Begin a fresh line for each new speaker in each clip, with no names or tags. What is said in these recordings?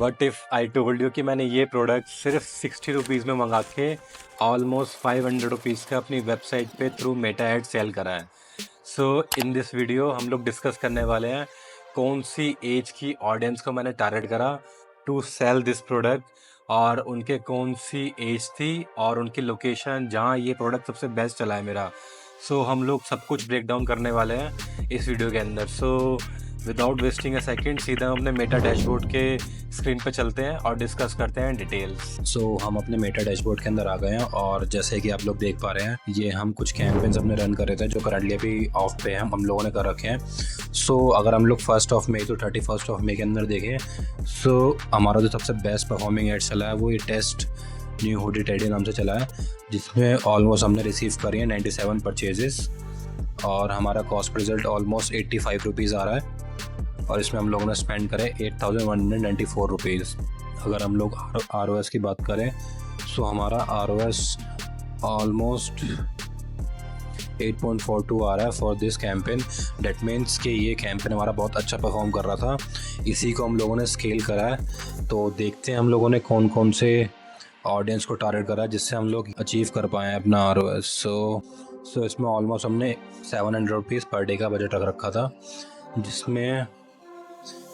But if I told you कि मैंने ये प्रोडक्ट सिर्फ 60 रुपीज़ में मंगा के ऑलमोस्ट 500 रुपीज़ का अपनी वेबसाइट पे थ्रू मेटा एड सेल करा है। सो इन दिस वीडियो हम लोग डिस्कस करने वाले हैं कौन सी एज की ऑडियंस को मैंने टारगेट करा टू सेल दिस प्रोडक्ट, और उनके कौन सी एज थी और उनकी लोकेशन जहाँ ये प्रोडक्ट सबसे बेस्ट चला है मेरा। सो हम लोग सब कुछ ब्रेक डाउन करने वाले हैं इस वीडियो के अंदर। So without wasting a second सीधा हम अपने मेटा डैशबोर्ड के स्क्रीन पर चलते हैं और डिस्कस करते हैं डिटेल्स।
हम अपने मेटा डैशबोर्ड के अंदर आ गए हैं और जैसे कि आप लोग देख पा रहे हैं, ये हम कुछ कैंपेन्स अपने रन कर रहे थे जो करंटली अभी ऑफ पे हैं, हम लोगों ने कर रखे हैं। अगर हम लोग 1 मई तो 31 मई के अंदर देखें, हमारा जो सबसे बेस्ट परफॉर्मिंग एड चला है वो ये टेस्ट न्यू हुडी टेडी नाम से चला है, जिसमें ऑलमोस्ट हमने रिसीव करी है 97 परचेजेस और हमारा कॉस्ट रिजल्ट ऑलमोस्ट 85 रुपीज़ आ रहा है और इसमें हम लोगों ने स्पेंड करे 8194 रुपीज़। अगर हम लोग ROS की बात करें हमारा ROS ऑलमोस्ट 8.42 आ रहा है for this campaign. That means कि ये कैंपेन हमारा बहुत अच्छा परफॉर्म कर रहा था, इसी को हम लोगों ने स्केल करा है। तो देखते हैं हम लोगों ने कौन कौन से ऑडियंस को टारगेट करा जिससे हम लोग अचीव कर पाएँ अपना ROS। इसमें ऑलमोस्ट हमने 700 रुपीज़ पर डे का बजट रख रखा था, जिसमें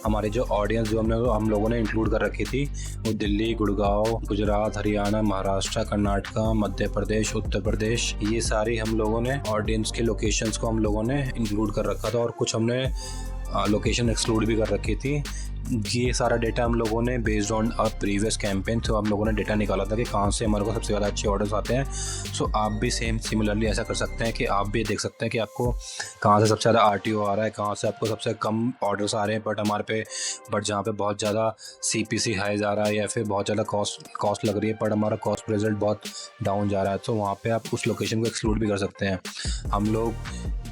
हमारे जो ऑडियंस जो हम लोगों ने इंक्लूड कर रखी थी वो दिल्ली, गुड़गांव, गुजरात, हरियाणा, महाराष्ट्र, कर्नाटका, मध्य प्रदेश, उत्तर प्रदेश, ये सारी हम लोगों ने ऑडियंस के लोकेशंस को हम लोगों ने इंक्लूड कर रखा था और कुछ हमने लोकेशन एक्सक्लूड भी कर रखी थी। ये सारा डेटा हम लोगों ने based on a previous campaign तो हम लोगों ने डेटा निकाला था कि कहाँ से हमारे को सबसे ज़्यादा अच्छे ऑर्डर्स आते हैं। आप भी सिमिलरली ऐसा कर सकते हैं कि आप भी देख सकते हैं कि आपको कहाँ से सबसे ज़्यादा RTO आ रहा है, कहाँ से आपको सबसे कम ऑर्डर्स आ रहे हैं बट जहाँ पे बहुत ज़्यादा CPC हाइज आ रहा है या फिर बहुत ज़्यादा कॉस्ट लग रही है बट हमारा कॉस्ट रिजल्ट बहुत डाउन जा रहा है, तो वहाँ पर आप उस लोकेशन को एक्सक्लूड भी कर सकते हैं। हम लोग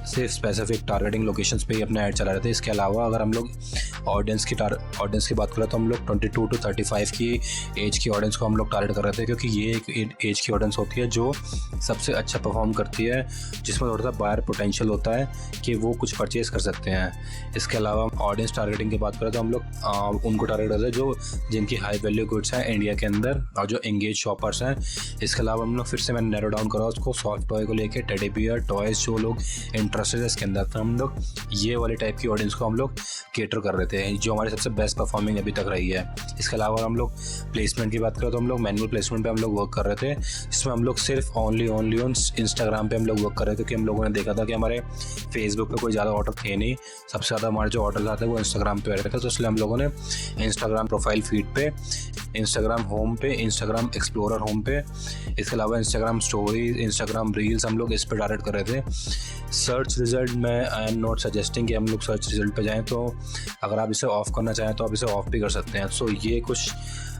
सिर्फ स्पेसिफिक टारगेटिंग लोकेशंस पे ही अपना ऐड चला रहे थे। इसके अलावा अगर हम लोग ऑडियंस की बात करें तो हम लोग 22 to 35 की एज की ऑडियंस को हम लोग टारगेट कर रहे थे, क्योंकि ये एक एज की ऑडियंस होती है जो सबसे अच्छा परफॉर्म करती है, जिसमें थोड़ा सा बायर पोटेंशियल होता है कि वो कुछ परचेज़ कर सकते हैं। इसके अलावा ऑडियंस टारगेटिंग की बात करें तो हम लोग उनको टारगेट करते हैं जो जिनकी हाई वैल्यू गुड्स हैं इंडिया के अंदर और जो एंगेज शॉपर्स हैं। इसके अलावा हम लोग फिर से मैंने नैरो डाउन करा उसको सॉफ्ट टॉय को लेकर, टेडी बियर टॉयज़ जो लोग इंटरेस्टेड है इसके अंदर, तो हम लोग ये वाले टाइप की ऑडियंस को हम लोग केटर कर रहे थे जो हमारी सबसे बेस्ट परफॉर्मिंग अभी तक रही है। इसके अलावा हम लोग प्लेसमेंट की बात करें तो हम लोग मैनुअल प्लेसमेंट पे हम लोग वर्क कर रहे थे, जिसमें हम लोग सिर्फ ओनली ऑन इंस्टाग्राम पे हम लोग वर्क कर रहे थे, क्योंकि हम लोगों ने देखा था कि हमारे फेसबुक पे कोई ज़्यादा ऑर्डर थे नहीं, सबसे ज़्यादा हमारे जो ऑर्डर आते हैं वो इंस्टाग्राम पे रहते थे। तो इसलिए हम लोगों ने इंस्टाग्राम प्रोफाइल फीड पे, इंस्टाग्राम होम पे, इंस्टाग्राम एक्सप्लोरर होम पे, इसके अलावा इंस्टाग्राम स्टोरीज, इंस्टाग्राम रील्स हम लोग इस पर टारगेट कर रहे थे। सर्च रिजल्ट में आई एम नॉट सजेस्टिंग कि हम लोग सर्च रिजल्ट पे जाएं, तो अगर आप इसे ऑफ़ करना चाहें तो आप इसे ऑफ़ भी कर सकते हैं। ये कुछ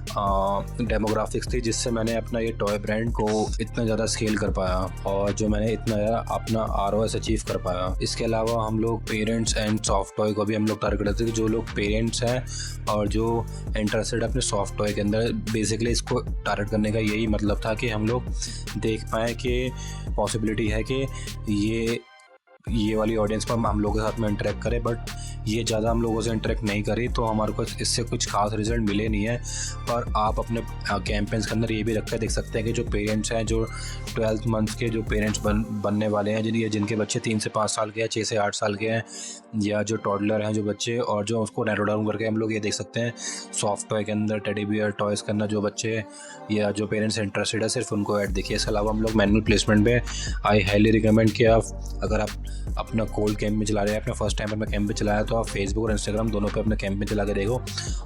डेमोग्राफिक्स थी जिससे मैंने अपना ये टॉय ब्रांड को इतना ज़्यादा स्केल कर पाया और जो मैंने इतना ज़्यादा अपना ROS अचीव कर पाया। इसके अलावा हम लोग पेरेंट्स एंड सॉफ्ट टॉय को भी हम लोग टारगेट करते थे, जो लोग पेरेंट्स हैं और जो इंटरेस्टेड है अपने सॉफ्ट टॉय के अंदर। बेसिकली इसको टारगेट करने का यही मतलब था कि हम लोग देख पाएँ कि पॉसिबिलिटी है कि ये वाली ऑडियंस पर हम लोगों के साथ में इंटरेक्ट करें, बट ये ज़्यादा हम लोगों से इंटरेक्ट नहीं करी तो हमारे को इससे कुछ खास रिजल्ट मिले नहीं है। पर आप अपने कैंपेन्स के अंदर ये भी रख कर देख सकते हैं कि जो पेरेंट्स हैं, जो 12 मंथ्स के जो पेरेंट्स बनने वाले हैं, जिनके बच्चे 3 से 5 साल के हैं, 6 से 8 साल के हैं, या जो टॉडलर हैं जो बच्चे, और जो उसको नैरो डाउन करके हम लोग ये देख सकते हैं सॉफ्ट टॉय के अंदर, टेडी बियर टॉयज़ के अंदर जो बच्चे या जो पेरेंट्स इंटरेस्टेड है सिर्फ उनको ऐड देखिए। इसके अलावा हम लोग मैनुअल प्लेसमेंट में आई हाईली रिकमेंड कि अगर आप अपना कोल्ड कैंप में चला रहे हैं, अपना फर्स्ट टाइम अपना कैंप में चलाया तो आप फेसबुक और इंस्टाग्राम दोनों पे अपने कैंप में चला के देखो।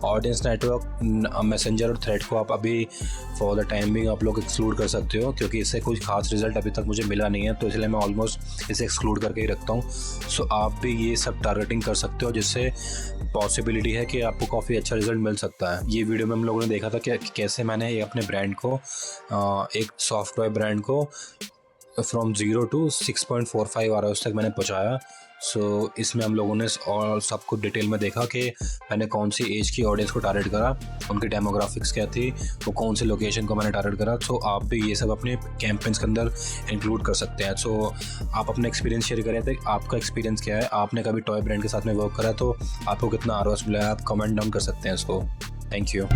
ऑडियंस नेटवर्क, मैसेंजर और थ्रेड को आप अभी फॉर द टाइम बिंग आप लोग एक्सक्लूड कर सकते हो, क्योंकि इससे कोई खास रिजल्ट अभी तक मुझे मिला नहीं है, तो इसलिए मैं ऑलमोस्ट इसे एक्सक्लूड करके ही रखता हूँ। आप भी ये सब टारगेटिंग कर सकते हो, जिससे पॉसिबिलिटी है कि आपको काफ़ी अच्छा रिजल्ट मिल सकता है। ये वीडियो में हम लोगों ने देखा था कि कैसे मैंने अपने ब्रांड को, एक सॉफ्ट टॉय ब्रांड को फ्रॉम 0 to 6.45 ROS तक मैंने पहुँचाया। इसमें हम लोगों ने और सब कुछ डिटेल में देखा कि मैंने कौन सी एज की ऑडियंस को टारगेट करा, उनकी डेमोग्राफिक्स क्या थी, वो कौन से लोकेशन को मैंने टारगेट करा। आप भी ये सब अपने कैंपेन्स के अंदर इंक्लूड कर सकते हैं। आप अपना एक्सपीरियंस शेयर करें तो आपका एक्सपीरियंस क्या है, आपने कभी टॉय ब्रांड के साथ में वर्क करा तो आपको कितना ROS मिला है, आप कमेंट डाउन कर सकते हैं इसको। Thank you.